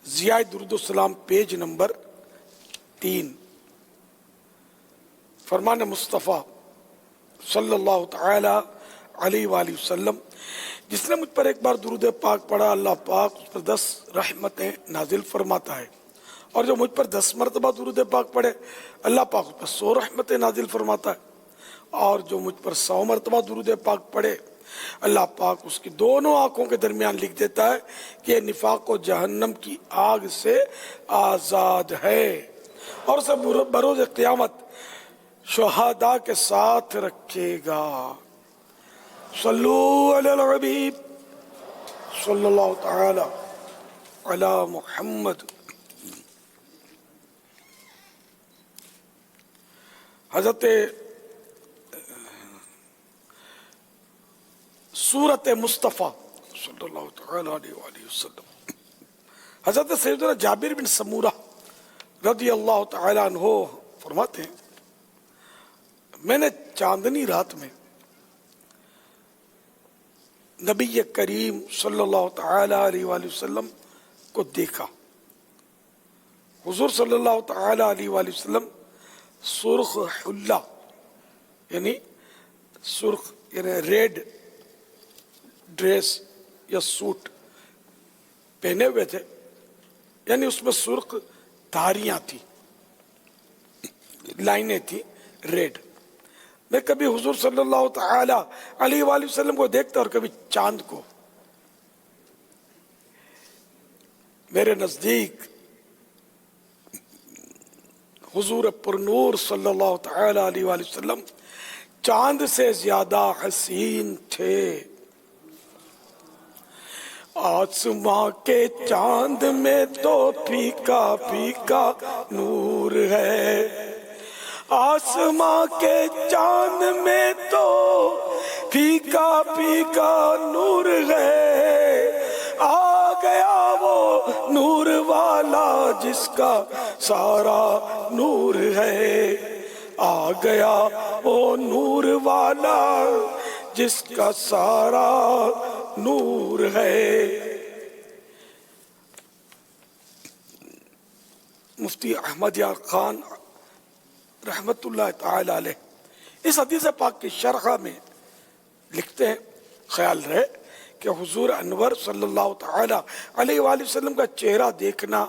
ضیاء درود السلام page number 3. فرمان مصطفیٰ صلی اللہ تعالی علیہ وآلہ وسلم: جس نے مجھ پر ایک بار درود پاک پڑھا اللہ پاک اس پر 10 رحمتیں نازل فرماتا ہے، اور جو مجھ پر 10 مرتبہ درود پاک پڑھے اللہ پاک اس پر 100 رحمتیں نازل فرماتا ہے، اور جو مجھ پر 100 مرتبہ درود پاک پڑھے اللہ پاک اس کی دونوں آنکھوں کے درمیان لکھ دیتا ہے کہ یہ نفاق و جہنم کی آگ سے آزاد ہے، اور اسے بروز قیامت شہداء کے ساتھ رکھے گا۔ صلو علی الحبیب صلی اللہ تعالی علی محمد۔ حضرت سورت مصطفیٰ صلی اللہ تعالی علیہ وآلہ وسلم، حضرت سیدنا جابر بن سمورہ رضی اللہ تعالی عنہ فرماتے ہیں میں نے چاندنی رات میں نبی کریم صلی اللہ تعالی علیہ وآلہ وسلم کو دیکھا۔ حضور صلی اللہ تعالی علیہ وآلہ وسلم سرخ حلہ یعنی ریڈ ڈریس یا سوٹ پہنے ہوئے تھے، یعنی اس میں سرخ دھاریاں تھی، لائنیں تھی ریڈ۔ میں کبھی حضور صلی اللہ تعالی علیہ وآلہ وسلم کو دیکھتا اور کبھی چاند کو۔ میرے نزدیک حضور پر نور صلی اللہ تعالی علیہ وآلہ وسلم چاند سے زیادہ حسین تھے۔ آسماں کے چاند میں تو پھیکا پھیکا نور ہے، آسماں کے چاند میں تو پھیکا پھیکا نور ہے، آ گیا وہ نور والا جس کا سارا نور ہے، آ گیا وہ نور والا جس کا سارا نور ہے۔ مفتی احمد یار خان رحمت اللہ تعالی علیہ اس حدیث پاک کی شرح میں لکھتے ہیں، خیال رہے کہ حضور انور صلی اللہ تعالی علیہ وآلہ وسلم کا چہرہ دیکھنا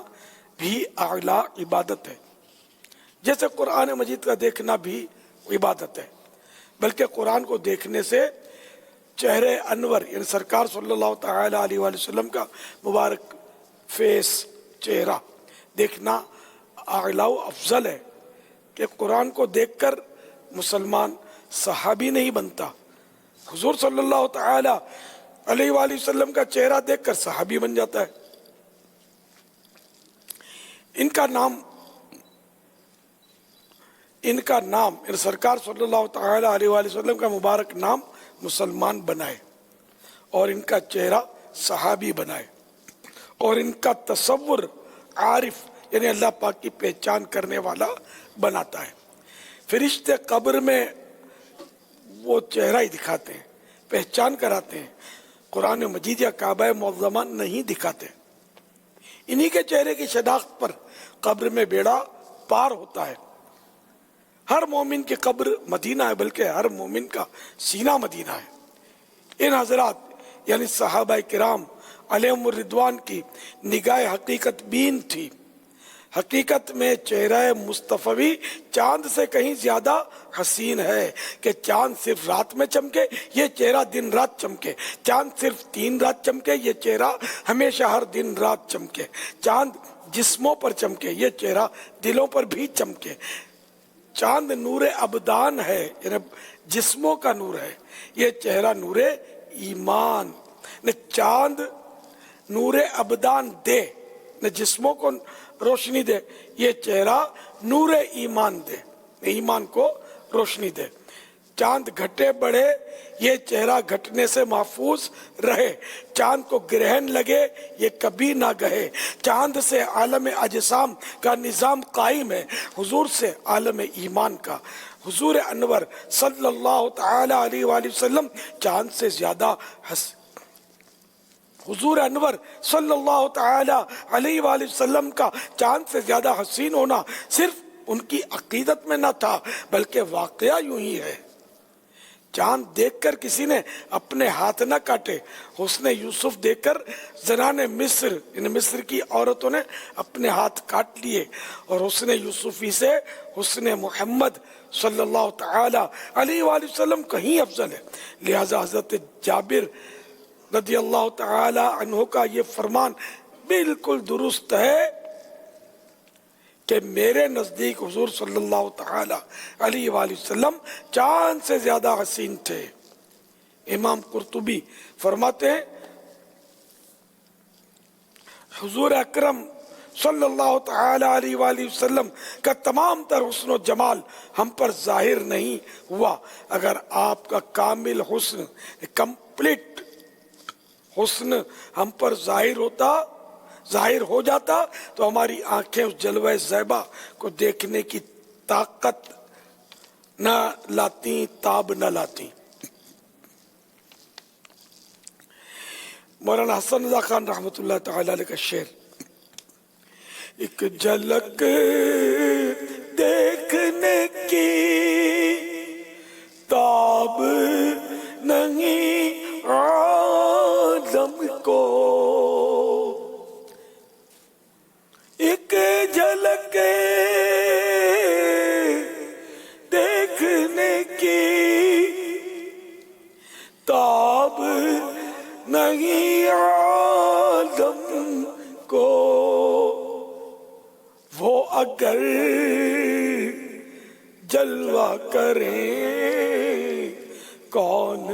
بھی اعلیٰ عبادت ہے، جیسے قرآن مجید کا دیکھنا بھی عبادت ہے، بلکہ قرآن کو دیکھنے سے چہرے انور یعنی سرکار صلی اللہ تعالی علیہ وآلہ وسلم کا مبارک فیس چہرہ دیکھنا اعلیٰ و افضل ہے، کہ قرآن کو دیکھ کر مسلمان صحابی نہیں بنتا، حضور صلی اللہ تعالی علیہ وآلہ وسلم کا چہرہ دیکھ کر صحابی بن جاتا ہے۔ ان کا نام یعنی سرکار صلی اللہ تعالی علیہ وآلہ وسلم کا مبارک نام مسلمان بنائے، اور ان کا چہرہ صحابی بنائے، اور ان کا تصور عارف یعنی اللہ پاک کی پہچان کرنے والا بناتا ہے۔ فرشتے قبر میں وہ چہرہ ہی دکھاتے ہیں، پہچان کراتے ہیں، قرآن مجید یا کعبہ معظمہ نہیں دکھاتے۔ انہی کے چہرے کی شناخت پر قبر میں بیڑا پار ہوتا ہے۔ ہر مومن کی قبر مدینہ ہے، بلکہ ہر مومن کا سینہ مدینہ ہے۔ ان حضرات یعنی صحابہ کرام علیہم الرضوان کی نگاہ حقیقت بین تھی۔ حقیقت میں چہرہ مصطفی چاند سے کہیں زیادہ حسین ہے، کہ چاند صرف رات میں چمکے یہ چہرہ دن رات چمکے، چاند صرف 3 رات چمکے یہ چہرہ ہمیشہ ہر دن رات چمکے، چاند جسموں پر چمکے یہ چہرہ دلوں پر بھی چمکے، چاند نور ابدان ہے یعنی جسموں کا نور ہے، یہ چہرہ نور ایمان، نہ چاند نور ابدان دے نہ جسموں کو روشنی دے، یہ چہرہ نور ایمان دے، ایمان کو روشنی دے۔ چاند گھٹے بڑھے یہ چہرہ گھٹنے سے محفوظ رہے، چاند کو گرہن لگے یہ کبھی نہ گہے، چاند سے عالم اجسام کا نظام قائم ہے، حضور سے عالم ایمان کا۔ حضور انور صلی اللہ تعالی علیہ وآلہ وسلم چاند سے زیادہ حضور انور صلی اللہ تعالی علیہ وآلہ وسلم کا چاند سے زیادہ حسین ہونا صرف ان کی عقیدت میں نہ تھا بلکہ واقعہ یوں ہی ہے۔ چاند دیکھ کر کسی نے اپنے ہاتھ نہ کاٹے، حسن یوسف دیکھ کر زنان مصر یعنی مصر کی عورتوں نے اپنے ہاتھ کاٹ لیے، اور حسن یوسفی سے حسن محمد صلی اللہ تعالی علیہ وآلہ وسلم کہیں افضل ہے۔ لہذا حضرت جابر رضی اللہ تعالی عنہ کا یہ فرمان بالکل درست ہے کہ میرے نزدیک حضور صلی اللہ تعالی علیہ وآلہ وسلم چاند سے زیادہ حسین تھے۔ امام قرطبی فرماتے ہیں حضور اکرم صلی اللہ تعالی علیہ وآلہ وسلم کا تمام تر حسن و جمال ہم پر ظاہر نہیں ہوا، اگر آپ کا کامل حسن کمپلیٹ حسن ہم پر ظاہر ہو جاتا تو ہماری آنکھیں اس جلوہ زیبا کو دیکھنے کی طاقت نہ لاتی، تاب نہ لاتی۔ مولانا حسن رضا خان رحمۃ اللہ تعالی علیہ کا شعر، ایک جھلک دیکھنے کی تاب نہیں عالم کو، ایک جھلک دیکھنے کی تاب نہیں عالم کو، وہ اگر جلوہ کریں کون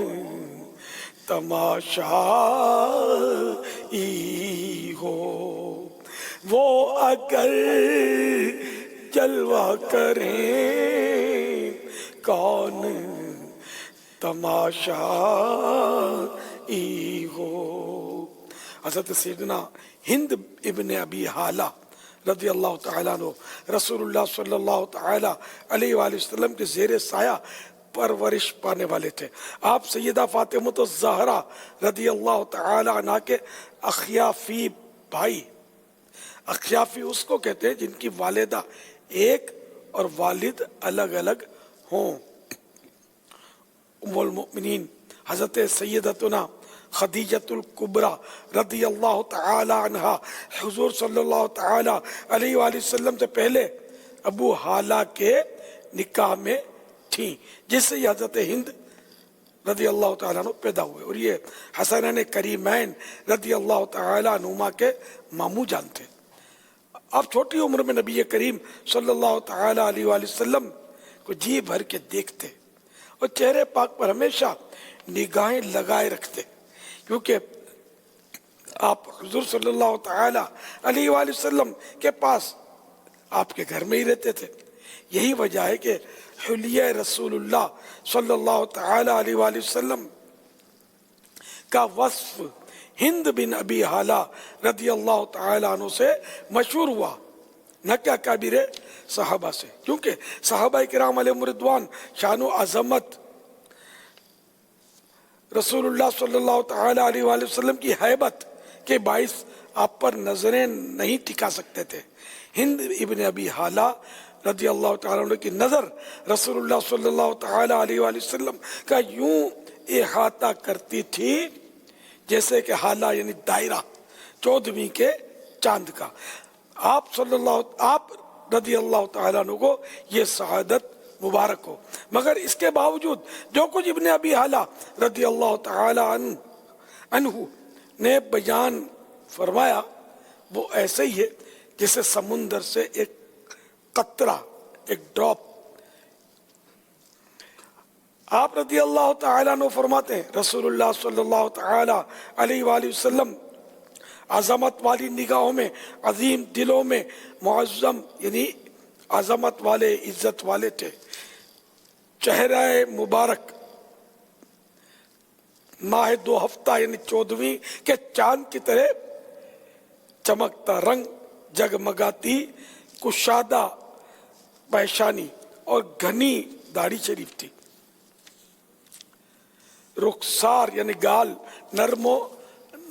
تماشائی ہو، وہ اگر جلوہ کریں کون تماشائی ہو۔ حضرت سیدنا ہند ابن ابی حالہ رضی اللہ تعالیٰ عنہ رسول اللہ صلی اللہ تعالیٰ علیہ وآلہ وسلم کے زیر سایہ پرورش پانے والے تھے۔ آپ سیدہ فاطمہ الزہرا رضی اللہ تعالیٰ عنہ کے اخیافی بھائی، اخیافی اس کو کہتے ہیں جن کی والدہ ایک اور والد الگ الگ ہوں۔ ام المؤمنین حضرت سیدتنا خدیجۃ الکبریٰ رضی اللہ تعالی عنہا حضور صلی اللہ تعالی علیہ وآلہ وسلم سے پہلے ابو حالہ کے نکاح میں تھیں، جس سے حضرت ہند رضی اللہ تعالیٰ عنہ پیدا ہوئے، اور یہ حسنین کریمین رضی اللہ تعالیٰ عنہما کے ماموں جان تھے۔ آپ چھوٹی عمر میں نبی کریم صلی اللہ تعالیٰ علیہ وآلہ وسلم کو جی بھر کے دیکھتے اور چہرے پاک پر ہمیشہ نگاہیں لگائے رکھتے، کیونکہ آپ حضور صلی اللہ تعالیٰ علیہ وآلہ وسلم کے پاس آپ کے گھر میں ہی رہتے تھے۔ یہی وجہ ہے کہ حلیہ رسول اللہ صلی اللہ تعالیٰ علیہ وآلہ وسلم کا وصف ہند بن ابی حالہ رضی اللہ تعالیٰ عنہ سے مشہور ہوا، نہ کہ اکابر صحابہ سے، کیونکہ صحابہ کرام علیہم رضوان شان و عظمت رسول اللہ صلی اللہ تعالیٰ علیہ وآلہ وسلم کی ہیبت کے باعث آپ پر نظریں نہیں ٹکا سکتے تھے۔ ہند ابن ابی حالہ رضی اللہ تعالیٰ عنہ کی نظر رسول اللہ صلی اللہ تعالیٰ علیہ وآلہ وسلم کا یوں احاطہ کرتی تھی جیسے کہ حالہ یعنی دائرہ 14ویں کے چاند کا۔ آپ رضی اللہ تعالیٰ عنہ کو یہ سعادت مبارک ہو، مگر اس کے باوجود جو کچھ ابن ابی حالہ رضی اللہ تعالیٰ عنہ نے بیان فرمایا وہ ایسے ہی ہے جیسے سمندر سے ایک قطرہ، ایک ڈراپ۔ آپ رضی اللہ تعالیٰ عنہ فرماتے ہیں رسول اللہ صلی اللہ تعالیٰ علیہ وآلہ وسلم عظمت والی نگاہوں میں، عظیم دلوں میں معظم یعنی عظمت والے، عزت والے تھے۔ چہرہ مبارک ماہ 2 ہفتہ یعنی 14ویں کے چاند کی طرح چمکتا، رنگ جگمگاتی کشادہ پیشانی اور گھنی داڑھی شریف تھی۔ رخسار یعنی گال نرم و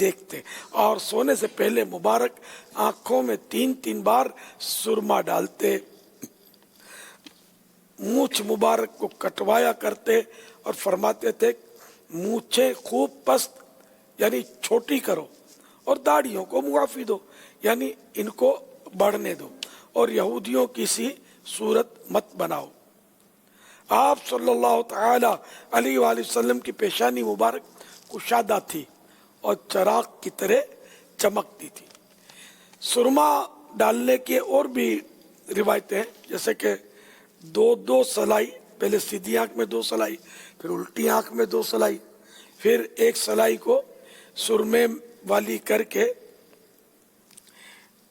دیکھتے اور سونے سے پہلے مبارک آنکھوں میں 3 بار سرما ڈالتے، مونچھ مبارک کو کٹوایا کرتے اور فرماتے تھے مونچھیں خوب پست یعنی چھوٹی کرو اور داڑھیوں کو معافی دو یعنی ان کو بڑھنے دو اور یہودیوں کی سی صورت مت بناؤ۔ آپ صلی اللہ تعالی علیہ وآلہ وسلم کی پیشانی مبارک کشادہ تھی اور چراغ کی طرح چمکتی تھی۔ سرما ڈالنے کی اور بھی روایتیں ہیں، جیسے کہ 2 سلائی، پہلے سیدھی آنکھ میں 2 سلائی، پھر الٹی آنکھ میں 2 سلائی، پھر ایک سلائی کو سرمے والی کر کے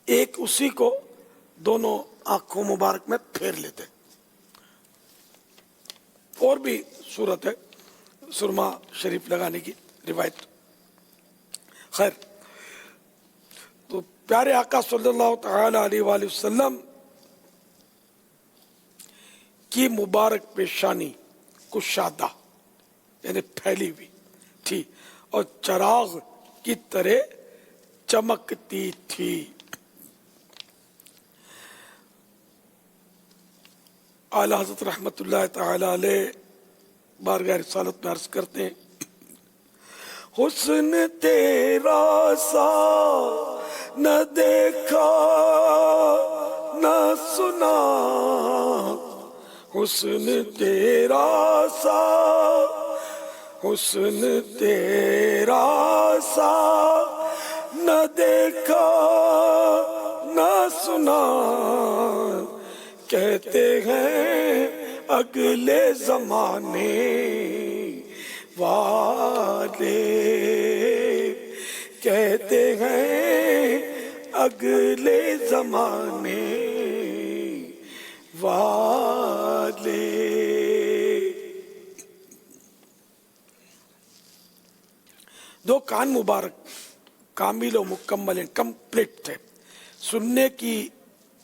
ایک اسی کو دونوں آنکھوں مبارک میں پھیر لیتے۔ اور بھی صورت ہے سرما شریف لگانے کی روایت۔ خیر، تو پیارے آقا صلی اللہ تعالی علیہ وآلہ وسلم کی مبارک پیشانی کشادہ یعنی پھیلی ہوئی تھی اور چراغ کی طرح چمکتی تھی۔ اعلی حضرت رحمت اللہ تعالی علیہ بارگاہ رسالت میں عرض کرتے ہیں حسن تیرا سا نہ دیکھا نہ سنا، حسن تیرا سا، حسن تیرا سا نہ دیکھا نہ سنا، کہتے ہیں اگلے زمانے والے، کہتے ہیں اگلے زمانے والے۔ دو کان مبارک کامل و مکمل کمپلیٹ تھے، سننے کی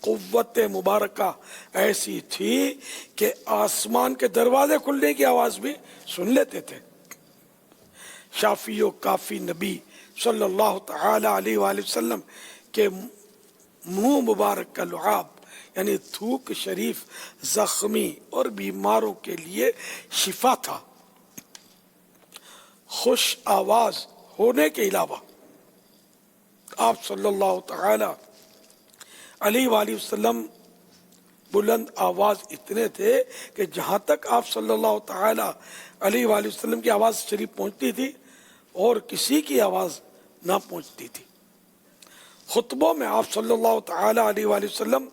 قوت مبارکہ ایسی تھی کہ آسمان کے دروازے کھلنے کی آواز بھی سن لیتے تھے۔ شافی و کافی نبی صلی اللہ تعالی علیہ وآلہ وسلم کے منہ مبارک کا لعاب یعنی تھوک شریف زخمی اور بیماروں کے لیے شفا تھا۔ خوش آواز ہونے کے علاوہ آپ صلی اللہ تعالی علیہ وآلہ وسلم بلند آواز اتنے تھے کہ جہاں تک آپ صلی اللہ تعالی علیہ وآلہ وسلم کی آواز شریف پہنچتی تھی اور کسی کی آواز نہ پہنچتی تھی۔ خطبوں میں آپ صلی اللہ تعالی علیہ وآلہ وسلم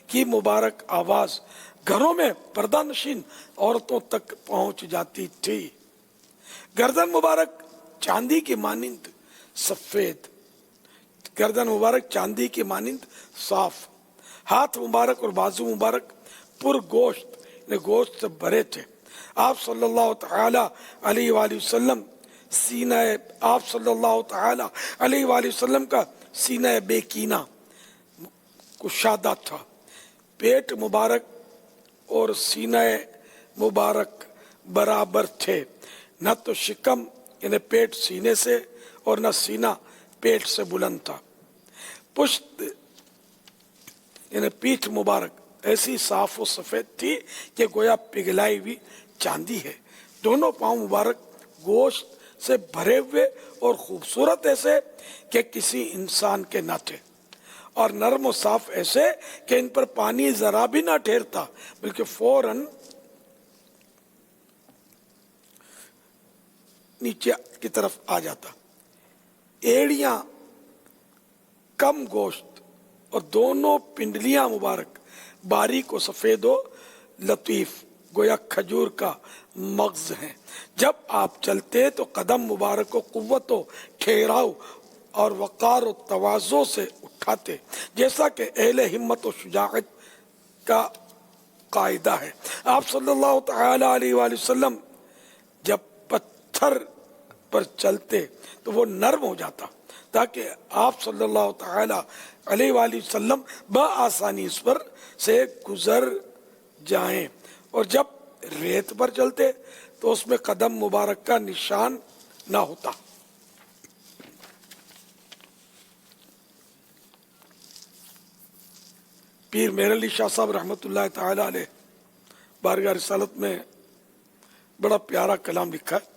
کی مبارک آواز گھروں میں پردہ نشین عورتوں تک پہنچ جاتی تھی۔ گردن مبارک چاندی کی مانند سفید، گردن مبارک چاندی کی مانند صاف، ہاتھ مبارک اور بازو مبارک پر گوشت گوشت سے بھرے تھے۔ آپ صلی اللہ تعالی علیہ وآلہ وسلم سینہ، آپ صلی اللہ تعالی علیہ وآلہ وسلم کا سینہ بے کینہ کشادہ تھا۔ پیٹ مبارک اور سینہ مبارک برابر تھے، نہ تو شکم یعنی پیٹ سینے سے اور نہ سینہ پیٹ سے بلند تھا۔ پشت یعنی پیٹھ مبارک ایسی صاف و سفید تھی کہ گویا پگھلائی ہوئی چاندی ہے۔ دونوں پاؤں مبارک گوشت سے بھرے ہوئے اور خوبصورت ایسے کہ کسی انسان کے نہ تھے، اور نرم و صاف ایسے کہ ان پر پانی ذرا بھی نہ ٹھہرتا بلکہ فوراً نیچے کی طرف آ جاتا۔ ایڑیاں کم گوشت اور دونوں پنڈلیاں مبارک باریک و سفید و لطیف گویا کھجور کا مغز ہیں۔ جب آپ چلتے تو قدم مبارک و قوت و ٹھہراؤ اور وقار و تواضع سے اٹھاتے، جیسا کہ اہل ہمت و شجاعت کا قاعدہ ہے۔ آپ صلی اللہ تعالی علیہ وآلہ وسلم جب پتھر پر چلتے تو وہ نرم ہو جاتا تاکہ آپ صلی اللہ تعالی علیہ وآلہ وسلم بآسانی اس پر سے گزر جائیں، اور جب ریت پر چلتے تو اس میں قدم مبارک کا نشان نہ ہوتا۔ پیر مہر علی شاہ صاحب رحمۃ اللہ تعالی علیہ بارگاہ رسالت میں بڑا پیارا کلام لکھا ہے.